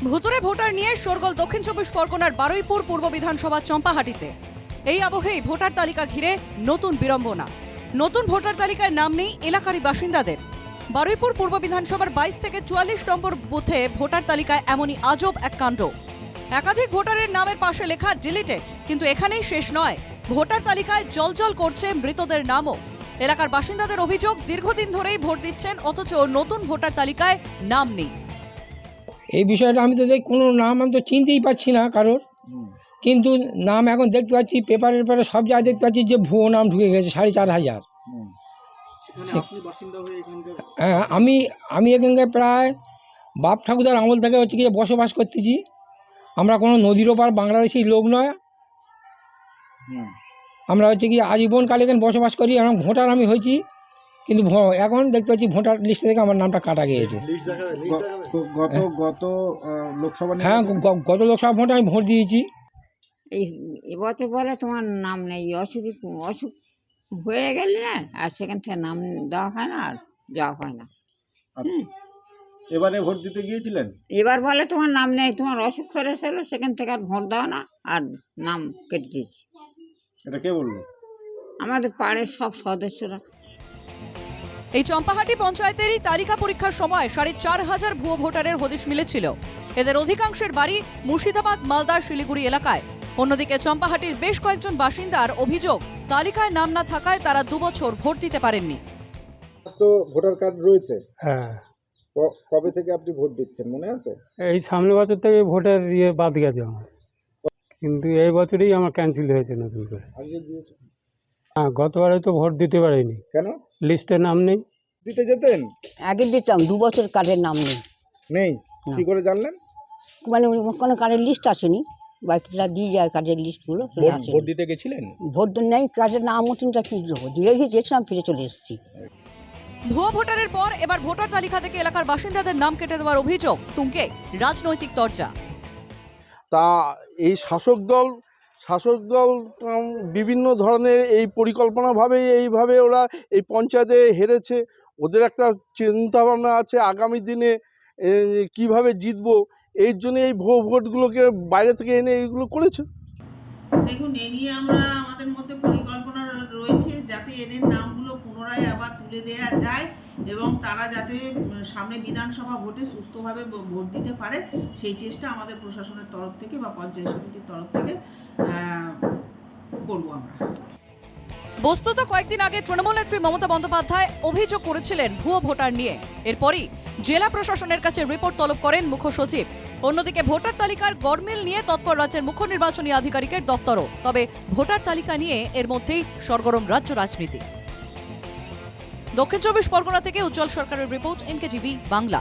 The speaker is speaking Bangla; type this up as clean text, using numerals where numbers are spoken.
ভুতুরে ভোটার নিয়ে শোরগোল দক্ষিণ চব্বিশ পরগনার বারুইপুর পূর্ব বিধানসভা চম্পাহাটিতে। এই আবহেই ভোটার তালিকা ঘিরে নতুন বিড়ম্বনা। নতুন ভোটার তালিকায় নাম নেই এলাকারই বাসিন্দাদের। বারুইপুর পূর্ব বিধানসভার 22 থেকে 44 নম্বর বুথে ভোটার তালিকায় এমনই আজব এক কাণ্ড। একাধিক ভোটারের নামের পাশে লেখা ডিলিটেড, কিন্তু এখানেই শেষ নয়, ভোটার তালিকায় জলজল করছে মৃতদের নামও। এলাকার বাসিন্দাদের অভিযোগ, দীর্ঘদিন ধরেই ভোট দিচ্ছেন অথচ নতুন ভোটার তালিকায় নাম নেই। এই বিষয়টা আমি তো কোনো নাম আমি তো চিনতেই পাচ্ছি না কারোর, কিন্তু নাম এখন দেখতে পাচ্ছি পেপারের পরে সব জায়গায় দেখতে পাচ্ছি যে ভুয়ো নাম ঢুকে গেছে 4,500। হ্যাঁ, আমি এখানকার প্রায় বাপ ঠাকুরদার আমল থেকে হচ্ছে গিয়ে বসবাস করতেছি। আমরা কোনো নদীর ওপার বাংলাদেশি লোক নয়, আমরা হচ্ছে কি আজীবনকাল এখানে বসবাস করি। এবং ভোটার আমি হয়েছি, কিন্তু এখন দেখতে পাচ্ছি ভোটার লিস্ট থেকে আমার নামটা কাটা গিয়েছে। হ্যাঁ, গত লোকসভা ভোটে আমি ভোট দিয়েছি। এই এবছর বলে তোমার নাম নেই, অসুখ হয়ে গেলে না, আর সেখান থেকে নাম দেওয়া হয় না, আর যাওয়া হয় না। এবারে ভোট দিতে গিয়েছিলেন? এবার বলে তোমার নাম নেই, তোমার অসুখ করেছিল, সেখান থেকে আর ভোট দেওয়া না, আর নাম কেটে দিয়েছি। এটা কে বললো? আমাদের পাড়ের সব সদস্যরা। এই চম্পাহাটি পঞ্চায়েতেরই তালিকা পরীক্ষার সময় 4,500 ভুয়ো ভোটারের হদিশ মিলেছিল। এদের অধিকাংশের বাড়ি মুর্শিদাবাদ, মালদা, শিলিগুড়ি এলাকায়। অন্যদিকে চম্পাহাটির বেশ কয়েকজন বাসিন্দার অভিযোগ, তালিকায় নাম না থাকায় তারা 2 বছর ভোট দিতে পারেননি। তো ভোটার কার্ড রয়েছে? হ্যাঁ। কবে থেকে আপনি ভোট দিচ্ছেন মনে আছে? এই সামনের বছর থেকে ভোটের বাদ গেছে আমার, কিন্তু এই বছরই আমার ক্যান্সেল হয়েছে নতুন করে। হ্যাঁ, গতবারে তো ভোট দিতে পারিনি। কেন? লিস্টে নাম নেই। দিতে যেতেন? আগে দিতাম, 2 বছর কার্ডের নাম নেই। নেই? কি করে জানলেন? মানে কোনো কার্ডের লিস্ট আসেনি, বাকিরা দিয়ে যায় কার্ডের লিস্টগুলো। ভোট দিতে গেছিলেন? ভোট নেই, কার্ডের নাম মতনটা কি দিয়ে গিয়েছিলাম, ফিরে চলে এসেছি। ভুয়ো ভোটারের পর এবার ভোটার তালিকা থেকে এলাকার বাসিন্দাদের নাম কেটে দেওয়ার অভিযোগ তুঙ্গে রাজনৈতিক চর্চা। তা এই শাসক দল বিভিন্ন ধরনের এই পরিকল্পনাভাবে এইভাবে ওরা এই পঞ্চায়েতে হেরেছে। ওদের একটা চিন্তাভাবনা আছে আগামী দিনে কিভাবে জিতবো, এই জন্য এই ভুয়ো ভোটগুলোকে বাইরে থেকে এনে এইগুলো করেছে। দেখুন, এ নিয়ে আমাদের মধ্যে পরিকল্পনা রয়েছে যাতে এদের নামগুলো পুনরায় আবার তুলে দেওয়া যায় এবং তারা যাতে সামনে বিধানসভা ভোটে সুস্থভাবে ভোট দিতে পারে, সেই চেষ্টা আমাদের প্রশাসনের তরফ থেকে বা পঞ্চায়েত সমিতির তরফ থেকে করব আমরা। বস্তুত কয়েকদিন আগে তৃণমূল নেত্রী মমতা বন্দ্যোপাধ্যায় অভিযোগ করেছিলেন ভুয়ো ভোটার নিয়ে। এরপরই জেলা প্রশাসনের কাছে রিপোর্ট তলব করেন মুখ্য সচিব। অন্যদিকে ভোটার তালিকার গরমিল নিয়ে তৎপর রাজ্যের মুখ্য নির্বাচনী আধিকারিকের দফতরও। তবে ভোটার তালিকা নিয়ে এর মধ্যেই সরগরম রাজ্য রাজনীতি। দক্ষিণ চব্বিশ পরগনা থেকে উজ্জ্বল সরকারের রিপোর্ট, NKTV বাংলা।